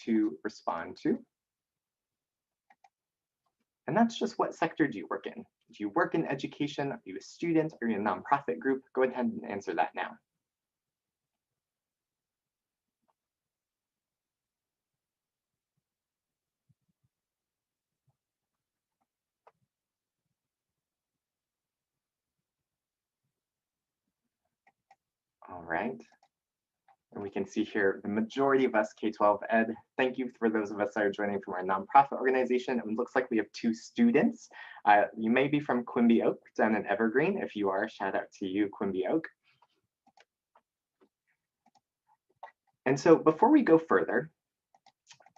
to respond to. And that's just, what sector do you work in? Do you work in education? Are you a student? Are you a nonprofit group? Go ahead and answer that now. All right. And we can see here the majority of us K-12 Ed. Thank you for those of us that are joining from our nonprofit organization. It looks like we have 2 students. You may be from Quimby Oak down in Evergreen. If you are, shout out to you, Quimby Oak. And so before we go further,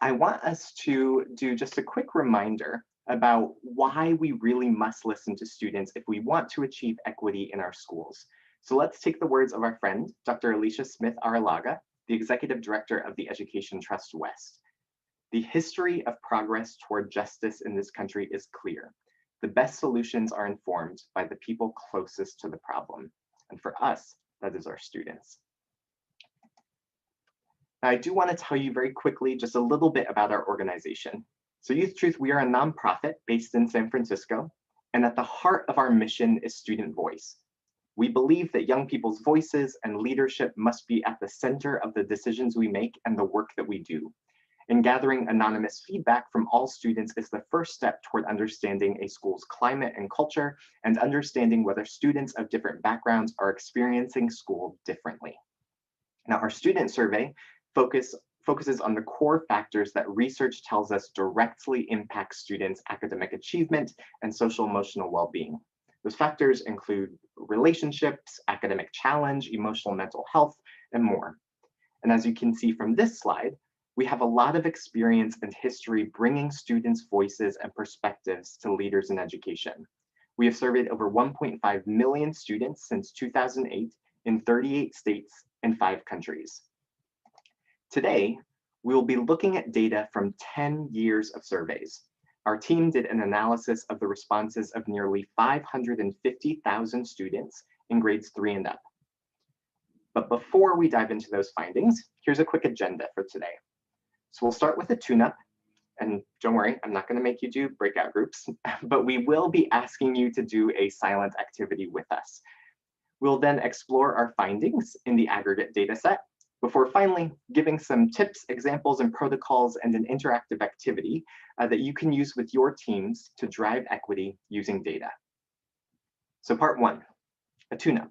I want us to do just a quick reminder about why we really must listen to students if we want to achieve equity in our schools. So let's take the words of our friend, Dr. Alicia Smith-Aralaga, the Executive Director of the Education Trust West. The history of progress toward justice in this country is clear. The best solutions are informed by the people closest to the problem. And for us, that is our students. Now, I do want to tell you very quickly just a little bit about our organization. So YouthTruth, we are a nonprofit based in San Francisco, and at the heart of our mission is student voice. We believe that young people's voices and leadership must be at the center of the decisions we make and the work that we do. And gathering anonymous feedback from all students is the first step toward understanding a school's climate and culture, and understanding whether students of different backgrounds are experiencing school differently. Now, our student survey focuses on the core factors that research tells us directly impact students' academic achievement and social emotional well-being. Those factors include relationships, academic challenge, emotional mental health, and more. And as you can see from this slide, we have a lot of experience and history bringing students' voices and perspectives to leaders in education. We have surveyed over 1.5 million students since 2008 in 38 states and 5 countries. Today, we will be looking at data from 10 years of surveys. Our team did an analysis of the responses of nearly 550,000 students in grades 3 and up. But before we dive into those findings, here's a quick agenda for today. So we'll start with a tune-up, and don't worry, I'm not going to make you do breakout groups, but we will be asking you to do a silent activity with us. We'll then explore our findings in the aggregate data set, before finally giving some tips, examples, and protocols and an interactive activity that you can use with your teams to drive equity using data. So part 1, a tune-up.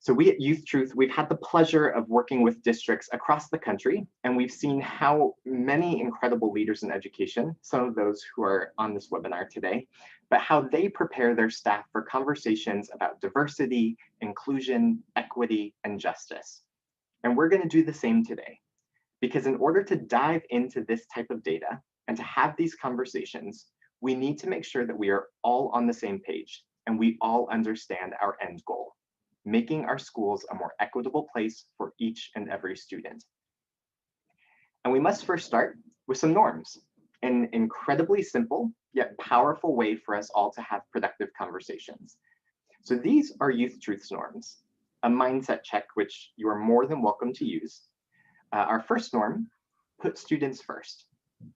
So we at YouthTruth, we've had the pleasure of working with districts across the country, and we've seen how many incredible leaders in education, some of those who are on this webinar today, but how they prepare their staff for conversations about diversity, inclusion, equity, and justice. And we're going to do the same today, because in order to dive into this type of data and to have these conversations, we need to make sure that we are all on the same page and we all understand our end goal, making our schools a more equitable place for each and every student. And we must first start with some norms, an incredibly simple yet powerful way for us all to have productive conversations. So these are YouthTruth's norms. A mindset check, which you are more than welcome to use. Our first norm, put students first.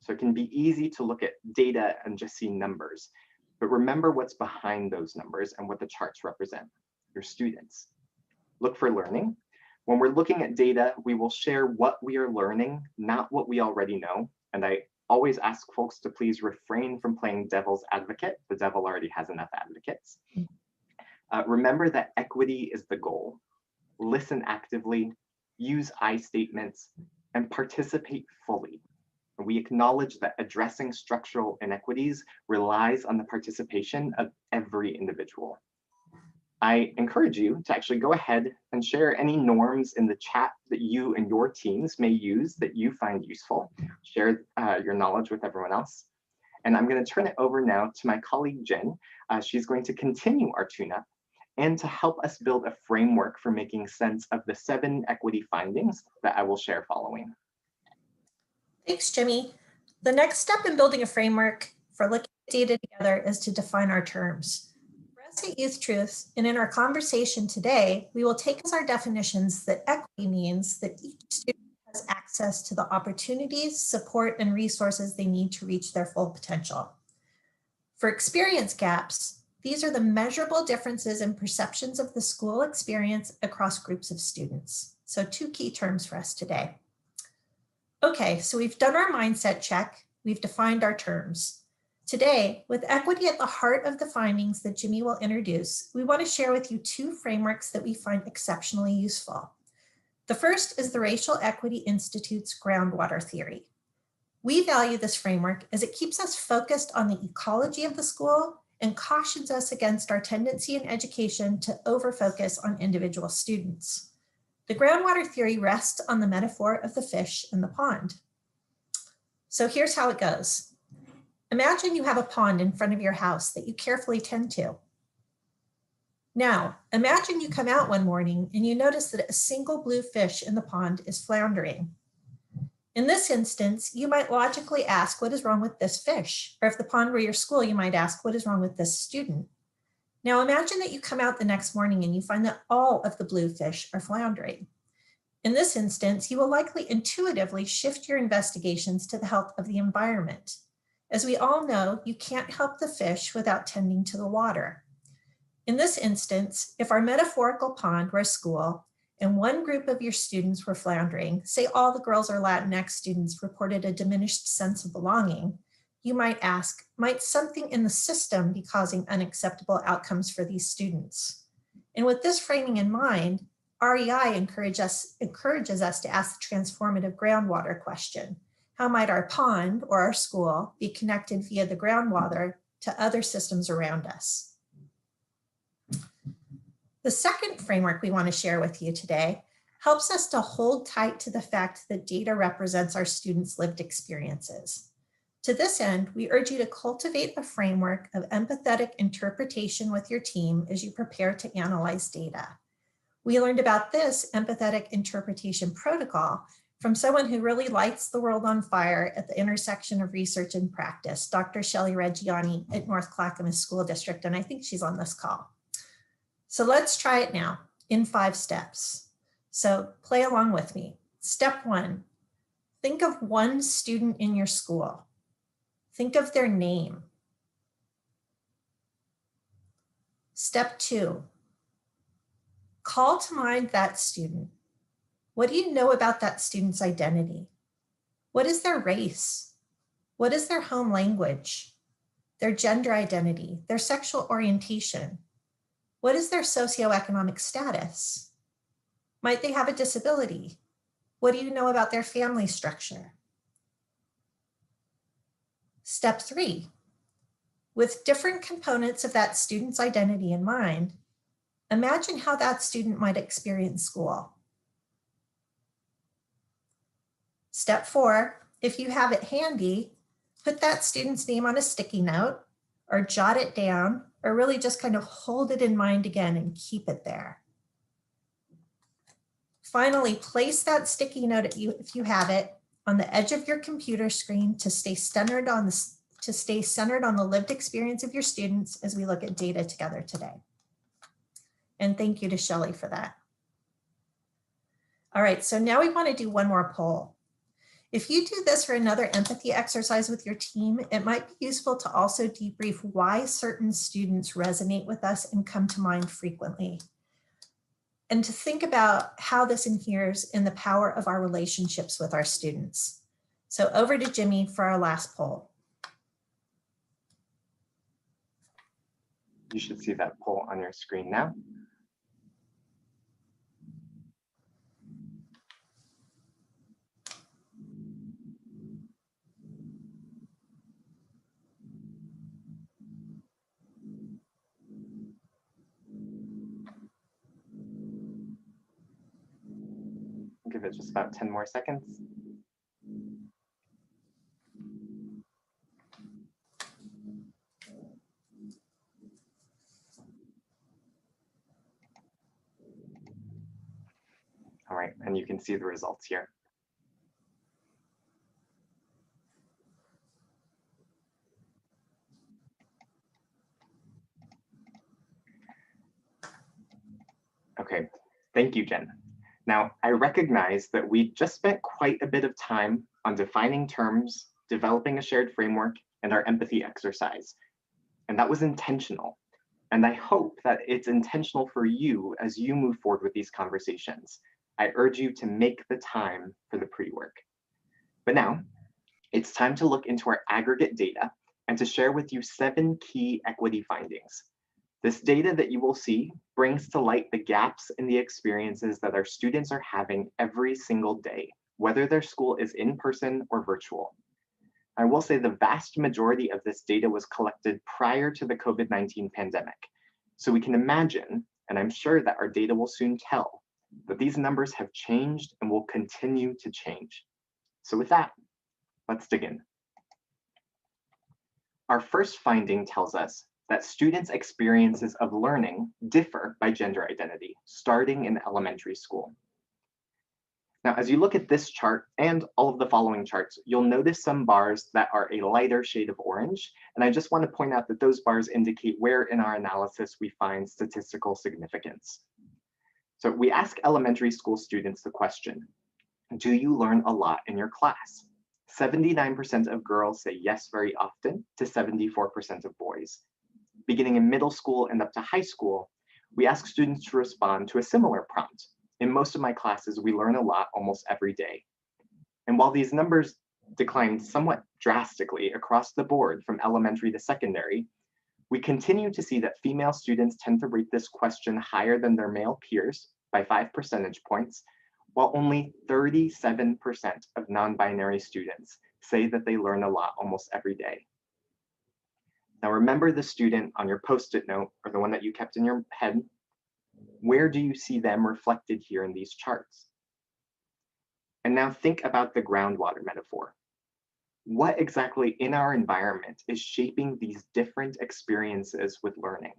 So it can be easy to look at data and just see numbers, but remember what's behind those numbers and what the charts represent, your students. Look for learning. When we're looking at data, we will share what we are learning, not what we already know. And I always ask folks to please refrain from playing devil's advocate. The devil already has enough advocates. Remember that equity is the goal. Listen actively, use I statements, and participate fully. We acknowledge that addressing structural inequities relies on the participation of every individual. I encourage you to actually go ahead and share any norms in the chat that you and your teams may use that you find useful. Share your knowledge with everyone else. And I'm going to turn it over now to my colleague, Jen. She's going to continue our tune-up and to help us build a framework for making sense of the 7 equity findings that I will share following. Thanks, Jimmy. The next step in building a framework for looking at data together is to define our terms. For us at YouthTruth, and in our conversation today, we will take as our definitions that equity means that each student has access to the opportunities, support, and resources they need to reach their full potential. For experience gaps, these are the measurable differences in perceptions of the school experience across groups of students. So 2 key terms for us today. Okay, so we've done our mindset check. We've defined our terms. Today, with equity at the heart of the findings that Jimmy will introduce, we want to share with you 2 frameworks that we find exceptionally useful. The first is the Racial Equity Institute's groundwater theory. We value this framework as it keeps us focused on the ecology of the school and cautions us against our tendency in education to overfocus on individual students. The groundwater theory rests on the metaphor of the fish in the pond. So here's how it goes. Imagine you have a pond in front of your house that you carefully tend to. Now, imagine you come out one morning and you notice that a single blue fish in the pond is floundering. In this instance, you might logically ask, what is wrong with this fish? Or if the pond were your school, you might ask, what is wrong with this student? Now imagine that you come out the next morning and you find that all of the blue fish are floundering. In this instance, you will likely intuitively shift your investigations to the health of the environment. As we all know, you can't help the fish without tending to the water. In this instance, if our metaphorical pond were a school and one group of your students were floundering, say all the girls or Latinx students reported a diminished sense of belonging, you might ask, might something in the system be causing unacceptable outcomes for these students? And with this framing in mind, REI encourages us to ask the transformative groundwater question. How might our pond or our school be connected via the groundwater to other systems around us? The second framework we want to share with you today helps us to hold tight to the fact that data represents our students' lived experiences. To this end, we urge you to cultivate a framework of empathetic interpretation with your team as you prepare to analyze data. We learned about this empathetic interpretation protocol from someone who really lights the world on fire at the intersection of research and practice, Dr. Shelley Reggiani at North Clackamas School District, and I think she's on this call. So let's try it now in 5 steps. So play along with me. Step 1, think of one student in your school. Think of their name. Step 2, call to mind that student. What do you know about that student's identity? What is their race? What is their home language? Their gender identity, their sexual orientation? What is their socioeconomic status? Might they have a disability? What do you know about their family structure? Step 3, with different components of that student's identity in mind, imagine how that student might experience school. Step 4, if you have it handy, put that student's name on a sticky note or jot it down, or really just kind of hold it in mind again and keep it there. Finally, place that sticky note if you have it on the edge of your computer screen to stay centered on the lived experience of your students as we look at data together today. And thank you to Shelley for that. All right, so now we want to do one more poll. If you do this for another empathy exercise with your team, it might be useful to also debrief why certain students resonate with us and come to mind frequently, and to think about how this inheres in the power of our relationships with our students. So over to Jimmy for our last poll. You should see that poll on your screen now. Give it just about 10 more seconds. All right, and you can see the results here. Okay, thank you, Jen. Now, I recognize that we just spent quite a bit of time on defining terms, developing a shared framework, and our empathy exercise. And that was intentional. And I hope that it's intentional for you as you move forward with these conversations. I urge you to make the time for the pre-work. But now, it's time to look into our aggregate data and to share with you 7 key equity findings. This data that you will see brings to light the gaps in the experiences that our students are having every single day, whether their school is in person or virtual. I will say the vast majority of this data was collected prior to the COVID-19 pandemic. So we can imagine, and I'm sure that our data will soon tell, that these numbers have changed and will continue to change. So with that, let's dig in. Our first finding tells us that students' experiences of learning differ by gender identity, starting in elementary school. Now, as you look at this chart and all of the following charts, you'll notice some bars that are a lighter shade of orange. And I just want to point out that those bars indicate where in our analysis we find statistical significance. So we ask elementary school students the question, do you learn a lot in your class? 79% of girls say yes very often to 74% of boys. Beginning in middle school and up to high school, we ask students to respond to a similar prompt. In most of my classes, we learn a lot almost every day. And while these numbers declined somewhat drastically across the board from elementary to secondary, we continue to see that female students tend to rate this question higher than their male peers by 5 percentage points, while only 37% of non-binary students say that they learn a lot almost every day. Now remember the student on your Post-it note, or the one that you kept in your head. Where do you see them reflected here in these charts? And now think about the groundwater metaphor. What exactly in our environment is shaping these different experiences with learning?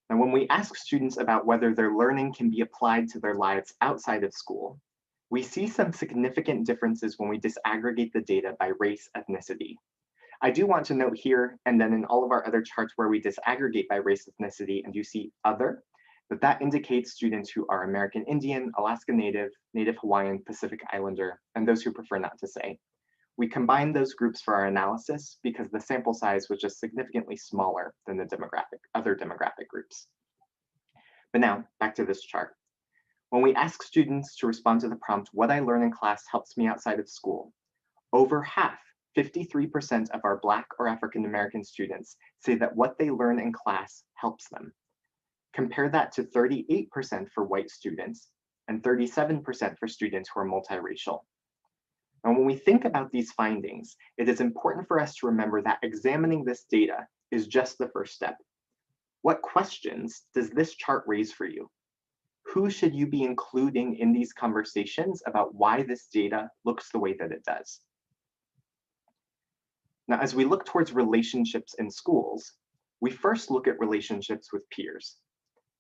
Now, when we ask students about whether their learning can be applied to their lives outside of school, we see some significant differences when we disaggregate the data by race, ethnicity. I do want to note here, and then in all of our other charts where we disaggregate by race, ethnicity, and you see other, that indicates students who are American Indian, Alaska Native, Native Hawaiian, Pacific Islander, and those who prefer not to say. We combined those groups for our analysis because the sample size was just significantly smaller than the other demographic groups. But now, back to this chart. When we ask students to respond to the prompt, what I learn in class helps me outside of school, over half, 53% of our Black or African American students say that what they learn in class helps them. Compare that to 38% for white students and 37% for students who are multiracial. And when we think about these findings, it is important for us to remember that examining this data is just the first step. What questions does this chart raise for you? Who should you be including in these conversations about why this data looks the way that it does? Now, as we look towards relationships in schools, we first look at relationships with peers.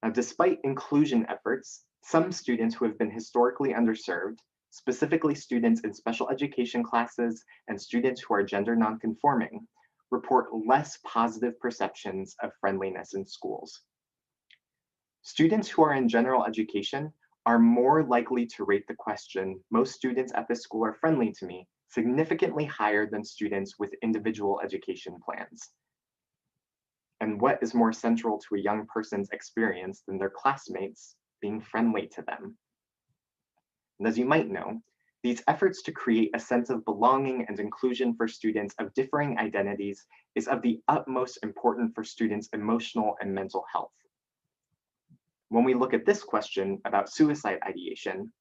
Now, despite inclusion efforts, some students who have been historically underserved, specifically students in special education classes and students who are gender nonconforming, report less positive perceptions of friendliness in schools. Students who are in general education are more likely to rate the question, most students at this school are friendly to me, significantly higher than students with individual education plans. And what is more central to a young person's experience than their classmates being friendly to them? And as you might know, these efforts to create a sense of belonging and inclusion for students of differing identities is of the utmost importance for students' emotional and mental health. When we look at this question about suicide ideation,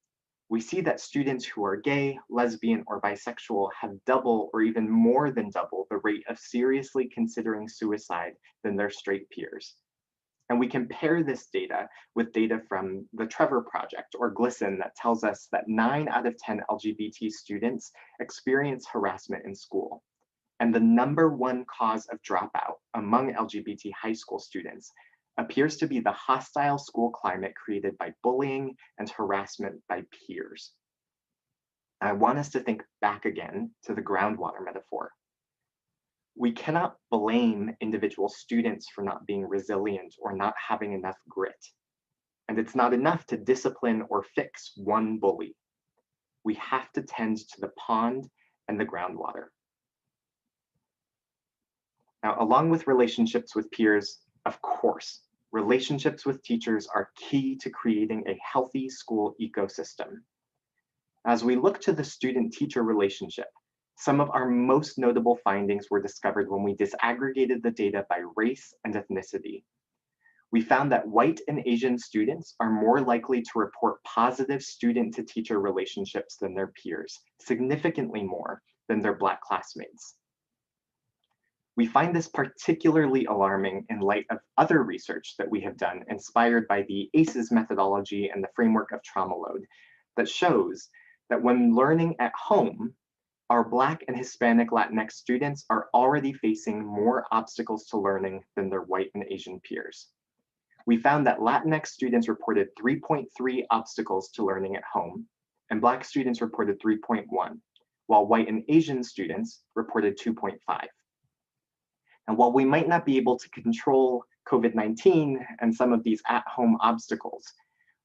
we see that students who are gay, lesbian, or bisexual have double or even more than double the rate of seriously considering suicide than their straight peers. And we compare this data with data from the Trevor Project or GLSEN that tells us that 9 out of 10 LGBT students experience harassment in school. And the #1 cause of dropout among LGBT high school students appears to be the hostile school climate created by bullying and harassment by peers. I want us to think back again to the groundwater metaphor. We cannot blame individual students for not being resilient or not having enough grit. And it's not enough to discipline or fix one bully. We have to tend to the pond and the groundwater. Now, along with relationships with peers, of course, relationships with teachers are key to creating a healthy school ecosystem. As we look to the student-teacher relationship, some of our most notable findings were discovered when we disaggregated the data by race and ethnicity. We found that white and Asian students are more likely to report positive student-to-teacher relationships than their peers, significantly more than their Black classmates. We find this particularly alarming in light of other research that we have done inspired by the ACEs methodology and the framework of trauma load that shows that when learning at home, our Black and Hispanic Latinx students are already facing more obstacles to learning than their white and Asian peers. We found that Latinx students reported 3.3 obstacles to learning at home, and Black students reported 3.1, while white and Asian students reported 2.5. And while we might not be able to control COVID-19 and some of these at-home obstacles,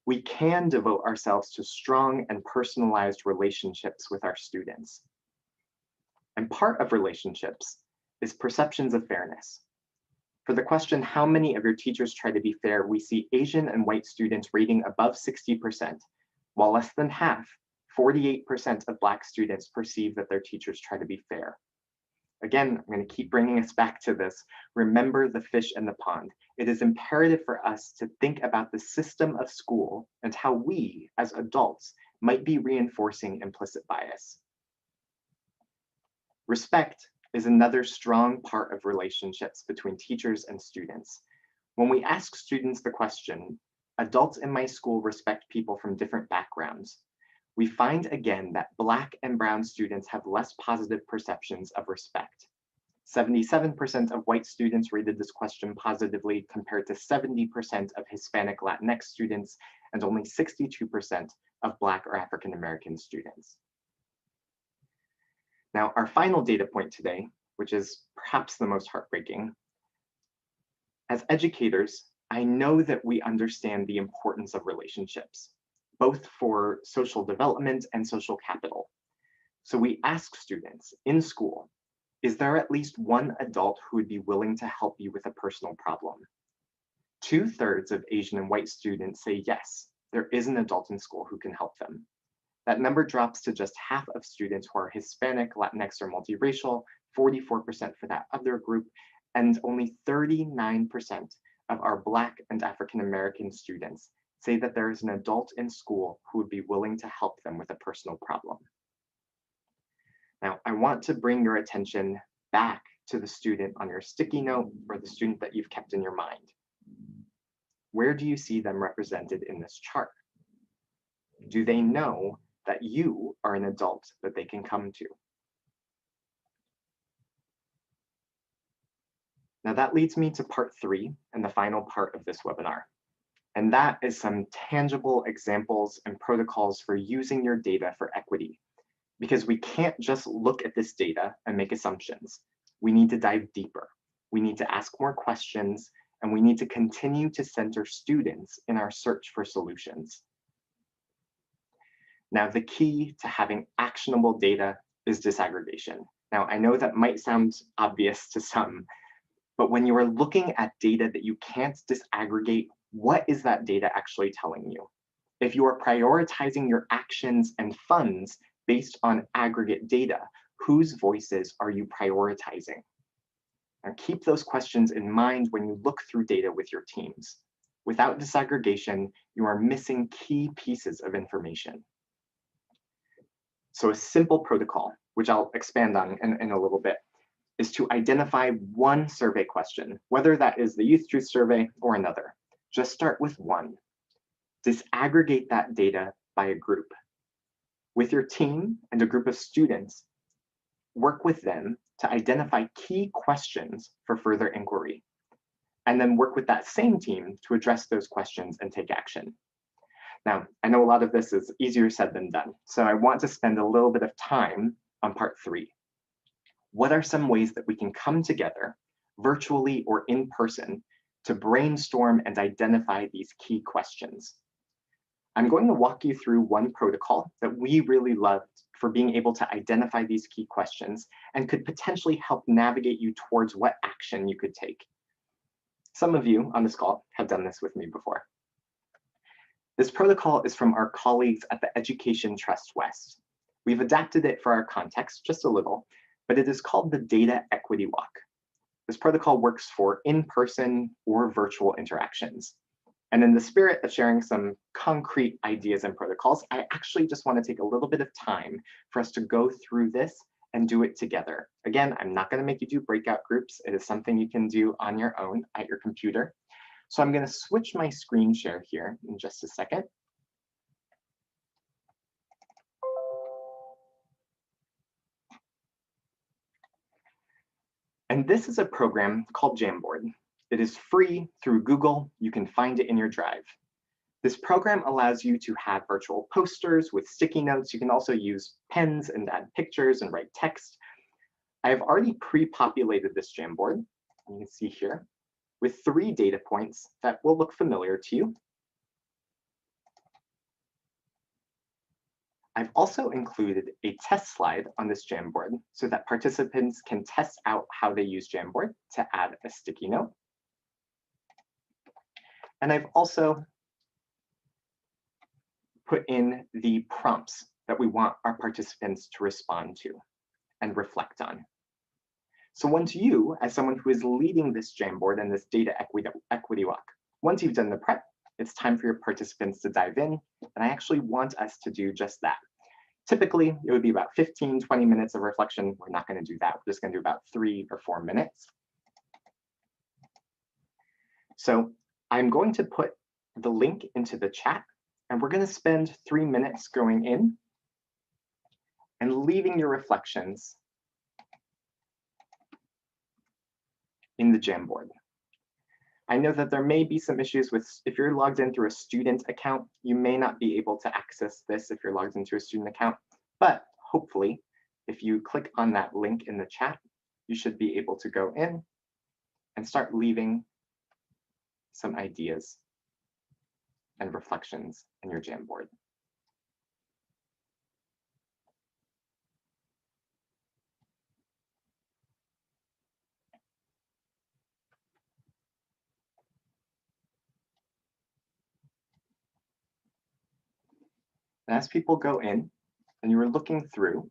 we can devote ourselves to strong and personalized relationships with our students. And part of relationships is perceptions of fairness. For the question, how many of your teachers try to be fair, we see Asian and white students rating above 60%, while less than half, 48% of Black students perceive that their teachers try to be fair. Again, I'm going to keep bringing us back to this. Remember the fish in the pond. It is imperative for us to think about the system of school and how we, as adults, might be reinforcing implicit bias. Respect is another strong part of relationships between teachers and students. When we ask students the question, adults in my school respect people from different backgrounds, we find again that Black and Brown students have less positive perceptions of respect. 77% of white students rated this question positively compared to 70% of Hispanic Latinx students and only 62% of Black or African American students. Now, our final data point today, which is perhaps the most heartbreaking. As educators, I know that we understand the importance of relationships, both for social development and social capital. So we ask students in school, is there at least one adult who would be willing to help you with a personal problem? 2/3 of Asian and white students say yes, there is an adult in school who can help them. That number drops to just half of students who are Hispanic, Latinx, or multiracial, 44% for that other group, and only 39% of our Black and African American students say that there is an adult in school who would be willing to help them with a personal problem. Now, I want to bring your attention back to the student on your sticky note or the student that you've kept in your mind. Where do you see them represented in this chart? Do they know that you are an adult that they can come to? Now that leads me to part 3 and the final part of this webinar. And that is some tangible examples and protocols for using your data for equity. Because we can't just look at this data and make assumptions. We need to dive deeper. We need to ask more questions, and we need to continue to center students in our search for solutions. Now, the key to having actionable data is disaggregation. Now, I know that might sound obvious to some, but when you are looking at data that you can't disaggregate, what is that data actually telling you? If you are prioritizing your actions and funds based on aggregate data, whose voices are you prioritizing? And keep those questions in mind when you look through data with your teams. Without disaggregation, you are missing key pieces of information. So a simple protocol, which I'll expand on in a little bit, is to identify one survey question, whether that is the YouthTruth survey or another. Just start with one. Disaggregate that data by a group. With your team and a group of students, work with them to identify key questions for further inquiry, and then work with that same team to address those questions and take action. Now, I know a lot of this is easier said than done, so I want to spend a little bit of time on part 3. What are some ways that we can come together, virtually or in person, to brainstorm and identify these key questions. I'm going to walk you through one protocol that we really loved for being able to identify these key questions and could potentially help navigate you towards what action you could take. Some of you on this call have done this with me before. This protocol is from our colleagues at the Education Trust West. We've adapted it for our context just a little, but it is called the Data Equity Walk. This protocol works for in-person or virtual interactions. And in the spirit of sharing some concrete ideas and protocols, I actually just want to take a little bit of time for us to go through this and do it together. Again, I'm not going to make you do breakout groups. It is something you can do on your own at your computer. So I'm going to switch my screen share here in just a second. And this is a program called Jamboard. It is free through Google. You can find it in your Drive. This program allows you to have virtual posters with sticky notes. You can also use pens and add pictures and write text. I have already pre-populated this Jamboard, you can see here, with 3 data points that will look familiar to you. I've also included a test slide on this Jamboard so that participants can test out how they use Jamboard to add a sticky note. And I've also put in the prompts that we want our participants to respond to and reflect on. So once you, as someone who is leading this Jamboard and this data equity walk, once you've done the prep, it's time for your participants to dive in. And I actually want us to do just that. Typically, it would be about 15, 20 minutes of reflection. We're not going to do that. We're just going to do about 3 or 4 minutes. So I'm going to put the link into the chat, and we're going to spend 3 minutes going in and leaving your reflections in the Jamboard. I know that there may be some issues with, if you're logged in through a student account, you may not be able to access this if you're logged into a student account, but hopefully, if you click on that link in the chat, you should be able to go in and start leaving some ideas and reflections in your Jamboard. And as people go in and you were looking through,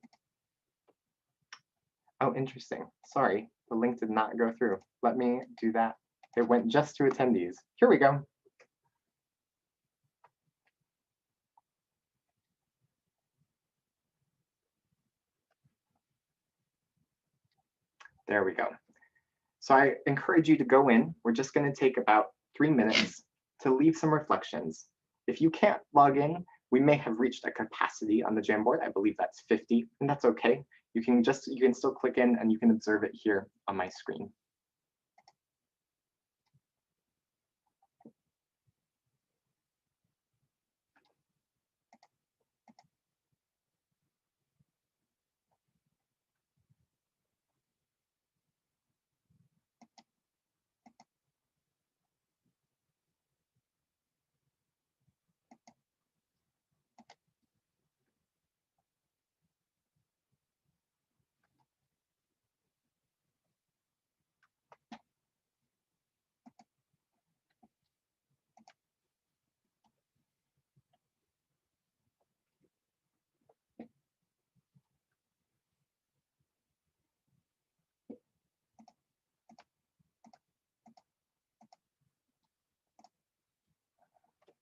oh, interesting. Sorry, the link did not go through. Let me do that. It went just to attendees. Here we go. There we go. So I encourage you to go in. We're just going to take about 3 minutes to leave some reflections. If you can't log in, we may have reached a capacity on the Jamboard. I believe that's 50, and that's okay. You can still click in and you can observe it here on my screen.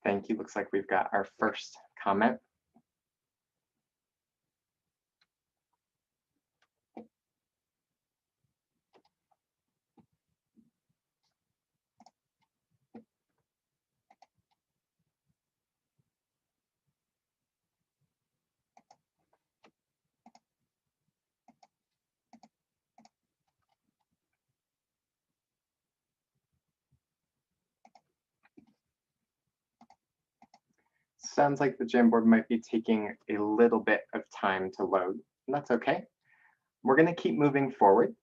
Thank you. Looks like we've got our first comment. Sounds like the Jamboard might be taking a little bit of time to load, and that's okay. We're going to keep moving forward.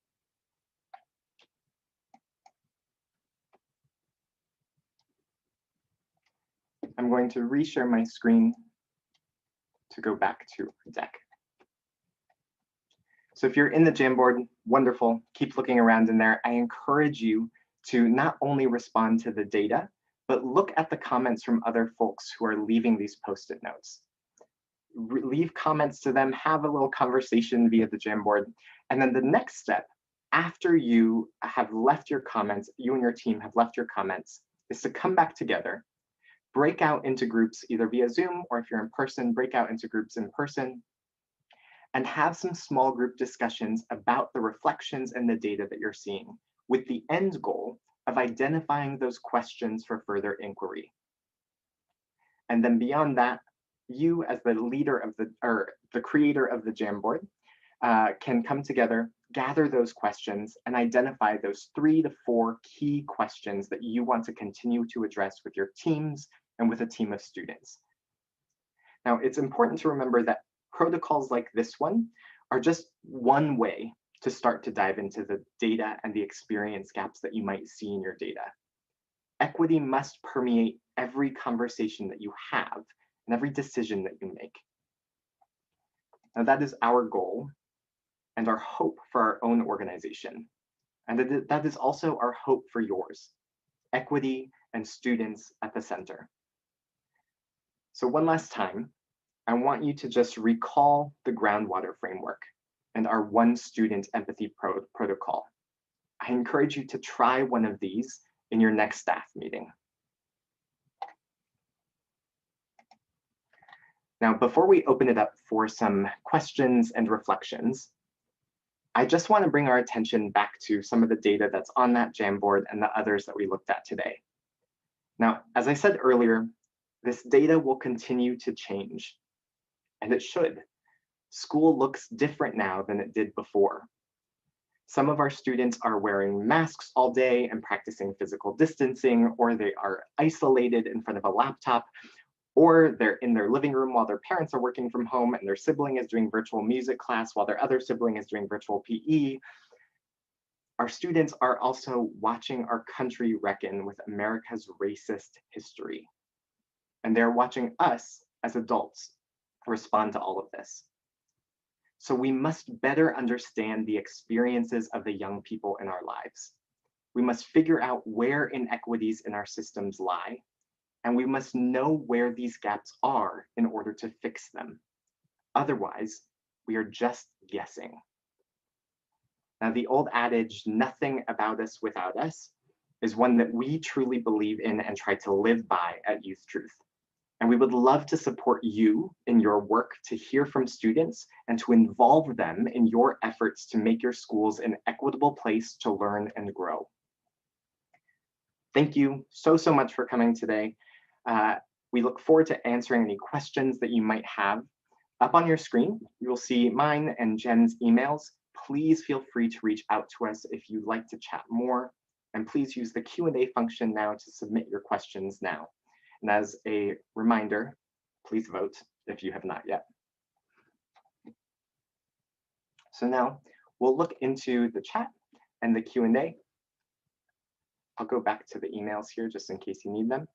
I'm going to reshare my screen to go back to our deck. So if you're in the Jamboard, wonderful, keep looking around in there. I encourage you to not only respond to the data, but look at the comments from other folks who are leaving these Post-it notes. Leave comments to them, have a little conversation via the Jamboard. And then the next step, after you have left your comments, you and your team have left your comments, is to come back together, break out into groups, either via Zoom, or if you're in person, break out into groups in person, and have some small group discussions about the reflections and the data that you're seeing, with the end goal of identifying those questions for further inquiry. And then beyond that, you as the leader of the creator of the Jamboard can come together, gather those questions, and identify those 3 to 4 key questions that you want to continue to address with your teams and with a team of students. Now, it's important to remember that protocols like this one are just one way to start to dive into the data and the experience gaps that you might see in your data. Equity must permeate every conversation that you have and every decision that you make. Now, that is our goal and our hope for our own organization. And that is also our hope for yours, equity and students at the center. So one last time, I want you to just recall the groundwater framework and our one student empathy protocol. I encourage you to try one of these in your next staff meeting. Now, before we open it up for some questions and reflections, I just want to bring our attention back to some of the data that's on that Jamboard and the others that we looked at today. Now, as I said earlier, this data will continue to change, and it should. School looks different now than it did before. Some of our students are wearing masks all day and practicing physical distancing, or they are isolated in front of a laptop, or they're in their living room while their parents are working from home and their sibling is doing virtual music class while their other sibling is doing virtual PE. Our students are also watching our country reckon with America's racist history. And they're watching us as adults respond to all of this. So we must better understand the experiences of the young people in our lives. We must figure out where inequities in our systems lie, and we must know where these gaps are in order to fix them. Otherwise, we are just guessing. Now, the old adage, nothing about us without us, is one that we truly believe in and try to live by at YouthTruth. And we would love to support you in your work to hear from students and to involve them in your efforts to make your schools an equitable place to learn and grow. Thank you so much for coming today. We look forward to answering any questions that you might have. Up on your screen, you will see mine and Jen's emails. Please feel free to reach out to us if you'd like to chat more. And please use the Q&A function now to submit your questions now. And as a reminder, please vote if you have not yet. So now we'll look into the chat and the Q&A. I'll go back to the emails here just in case you need them.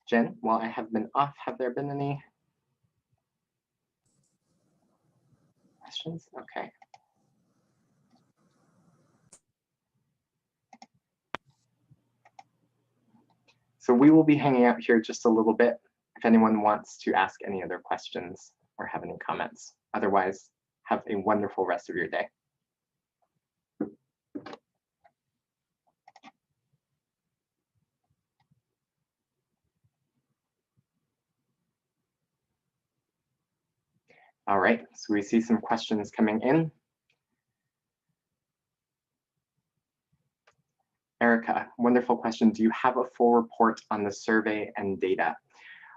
Jen, while I have been off, have there been any questions? Okay. So we will be hanging out here just a little bit if anyone wants to ask any other questions or have any comments. Otherwise, have a wonderful rest of your day. All right, so we see some questions coming in. Erica, wonderful question. Do you have a full report on the survey and data?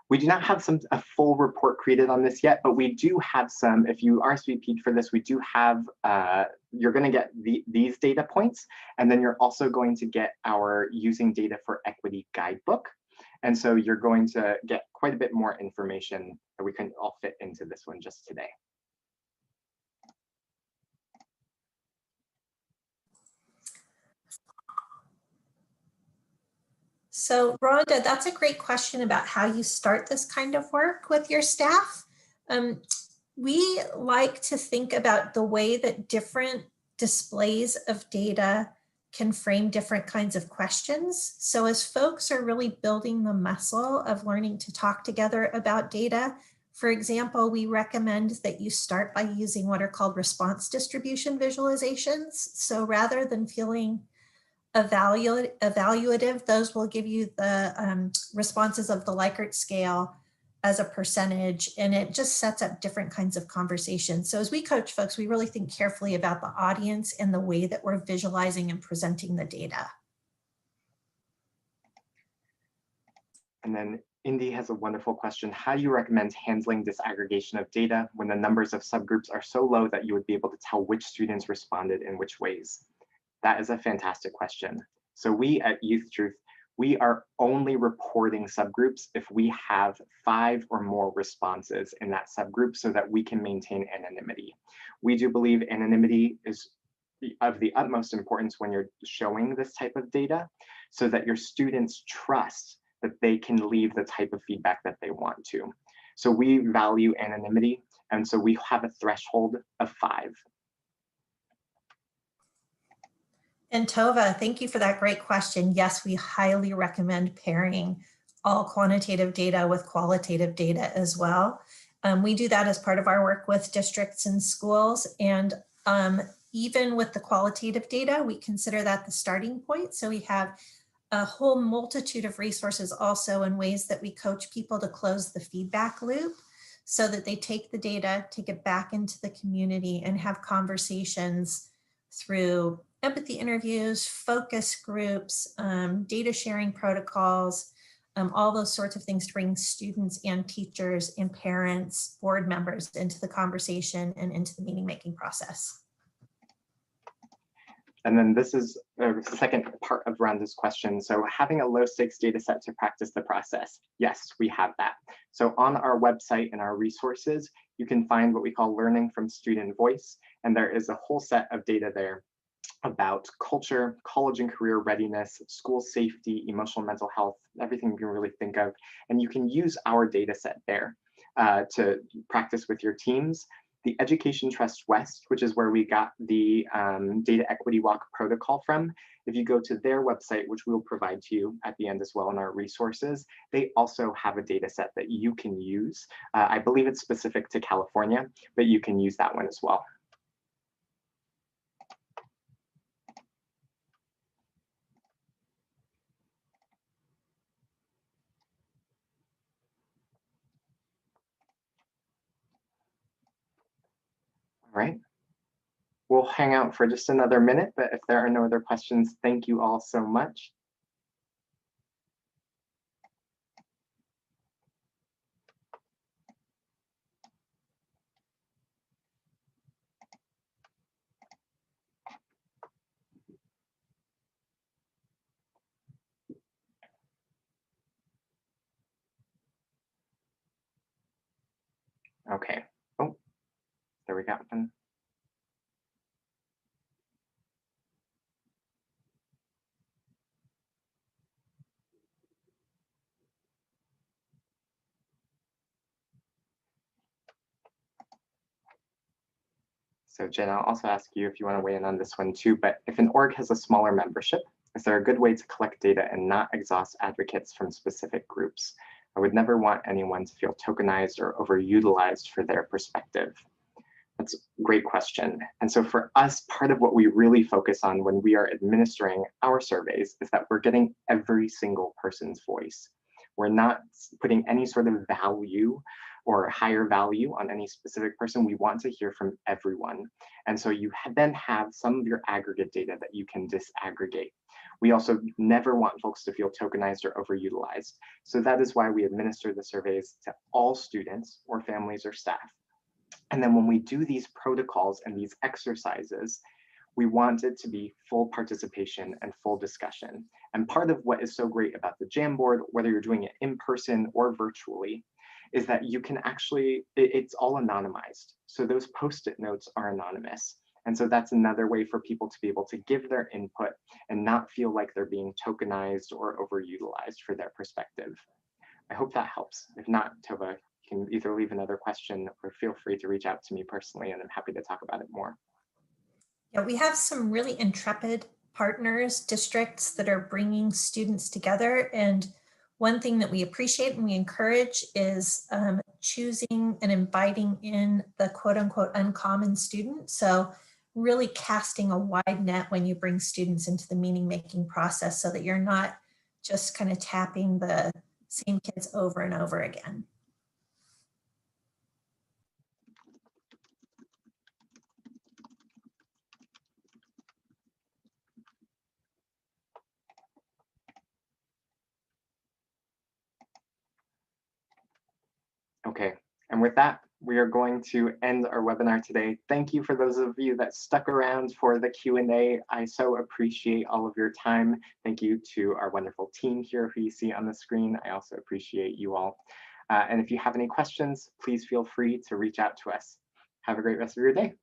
We do not have a full report created on this yet, but we do have some. If you RSVP'd for this, we do have, you're going to get these data points, and then you're also going to get our Using Data for Equity guidebook. And so you're going to get quite a bit more information that we couldn't all fit into this one just today. So Rhonda, that's a great question about how you start this kind of work with your staff. We like to think about the way that different displays of data can frame different kinds of questions. So as folks are really building the muscle of learning to talk together about data, for example, we recommend that you start by using what are called response distribution visualizations. So rather than feeling evaluative, those will give you the responses of the Likert scale as a percentage, and it just sets up different kinds of conversations. So as we coach folks, we really think carefully about the audience and the way that we're visualizing and presenting the data. And then Indy has a wonderful question. How do you recommend handling disaggregation of data when the numbers of subgroups are so low that you would be able to tell which students responded in which ways? That is a fantastic question. So we at YouthTruth, we are only reporting subgroups if we have 5 or more responses in that subgroup so that we can maintain anonymity. We do believe anonymity is of the utmost importance when you're showing this type of data so that your students trust that they can leave the type of feedback that they want to. So we value anonymity, and so we have a threshold of 5. And Tova, thank you for that great question. Yes, we highly recommend pairing all quantitative data with qualitative data as well. We do that as part of our work with districts and schools. And even with the qualitative data, we consider that the starting point. So we have a whole multitude of resources also in ways that we coach people to close the feedback loop so that they take the data, take it back into the community and have conversations through empathy interviews, focus groups, data sharing protocols, all those sorts of things to bring students and teachers and parents, board members into the conversation and into the meeting making process. And then this is the second part of Rhonda's question. So having a low stakes data set to practice the process. Yes, we have that. So on our website and our resources, you can find what we call learning from student voice. And there is a whole set of data there about culture, college and career readiness, school safety, emotional and mental health, everything you can really think of. And you can use our data set there to practice with your teams. The Education Trust West, which is where we got the Data Equity Walk protocol from, if you go to their website, which we will provide to you at the end as well in our resources, they also have a data set that you can use. I believe it's specific to California, but you can use that one as well. All right. We'll hang out for just another minute, but if there are no other questions, thank you all so much. Okay. Oh, there we go. So Jen, I'll also ask you if you want to weigh in on this one too, but if an org has a smaller membership, is there a good way to collect data and not exhaust advocates from specific groups? I would never want anyone to feel tokenized or overutilized for their perspective. That's a great question. And so for us, part of what we really focus on when we are administering our surveys is that we're getting every single person's voice. We're not putting any sort of value or higher value on any specific person. We want to hear from everyone. And so you then have some of your aggregate data that you can disaggregate. We also never want folks to feel tokenized or overutilized. So that is why we administer the surveys to all students or families or staff. And then when we do these protocols and these exercises, we want it to be full participation and full discussion. And part of what is so great about the Jamboard, whether you're doing it in person or virtually, is that you can actually, it's all anonymized. So those Post-it notes are anonymous. And so that's another way for people to be able to give their input and not feel like they're being tokenized or overutilized for their perspective. I hope that helps. If not, Tova, you can either leave another question or feel free to reach out to me personally, and I'm happy to talk about it more. Yeah, we have some really intrepid partners, districts that are bringing students together. And one thing that we appreciate and we encourage is choosing and inviting in the quote unquote uncommon student. So really casting a wide net when you bring students into the meaning making process so that you're not just kind of tapping the same kids over and over again. Okay, and with that, we are going to end our webinar today. Thank you for those of you that stuck around for the Q&A. I so appreciate all of your time. Thank you to our wonderful team here who you see on the screen. I also appreciate you all. And if you have any questions, please feel free to reach out to us. Have a great rest of your day.